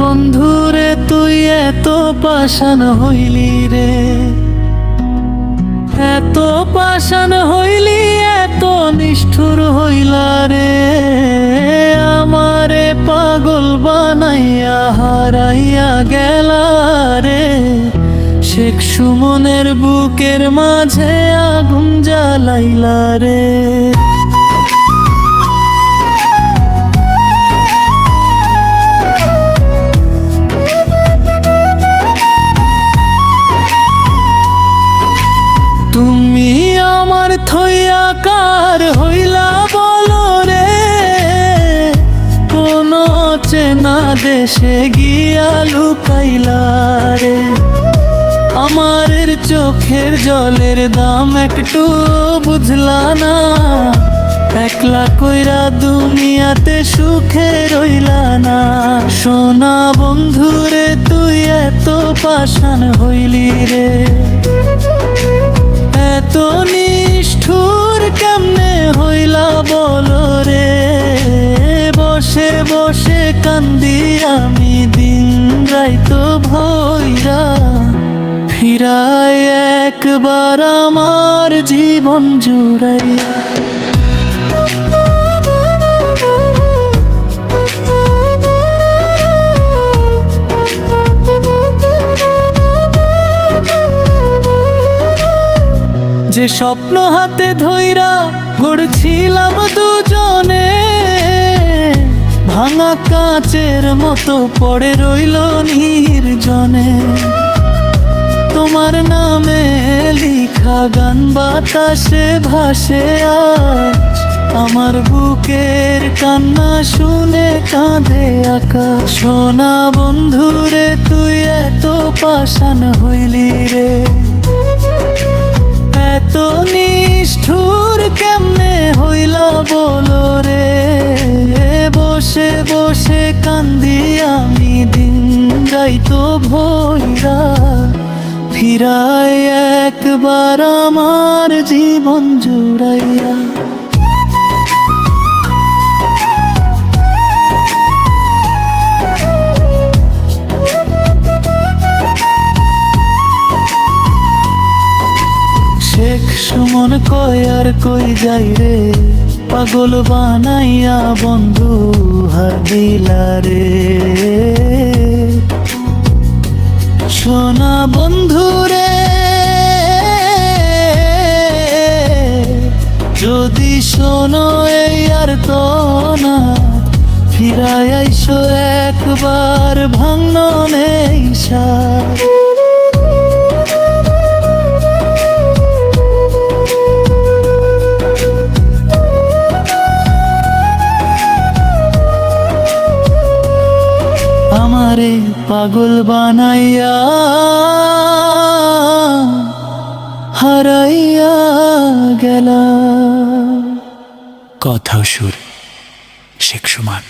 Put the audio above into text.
বন্ধুরে তুই এত পাষাণ হইলি রে, এত পাষাণ হইলি, এত নিষ্ঠুর হইলা রে। আমারে পাগল বানাইয়া হারাইয়া গেলা রে। শেখ সুমনের বুকের মাঝে আগুন জ্বালাইলা রে। তুমি আমার থইয়া কার হইলা বলো রে, কোন চেনা দেশে গিয়া লুকাইলা রে। আমার চোখের জলের দাম একটু বুঝলা না, একলা কইরা দুনিয়াতে সুখে রইলা না। সোনা বন্ধুরে তুই এত পাষাণ হইলি রে, এত নিষ্ঠুর কেমনে হইলা বলো রে। বসে বসে কান্দি আমি দিন রাইতো ভইরা, ফিরায় একবার আমার জীবন জুড়াইয়া। যে স্বপ্ন হাতে ধইরা গড়ছিলাম দুজনে, ভাঙা কাচের মতো পড়ে রইল নির্জনে। তোমার নামে লিখা গান বাতাসে ভাসে আজ, আমার বুকের কান্না শুনে কাঁদে আকাশ। সোনা বন্ধুরে তুই এত পাষাণ হইলি রে, এত নিষ্ঠুর কেমনে হইলা বলো রে। বসে বসে কান্দি আমি দিন যাইতো ভইরা, ফিরায় একবার আমার জীবন জুড়াইয়া। শেখ সুমন কয় আর কই যাই রে, পাগল বানাইয়া বন্ধু হার দিলা রে। সোনা বন্ধু রে, যদি শোনো এই আর তো না, ফিরায় আইসো একবার ভাঙন এই সাথ। আমারে পাগল বানাইয়া হারাইয়া গেলা। কথা ও সুর শেখ সুমন।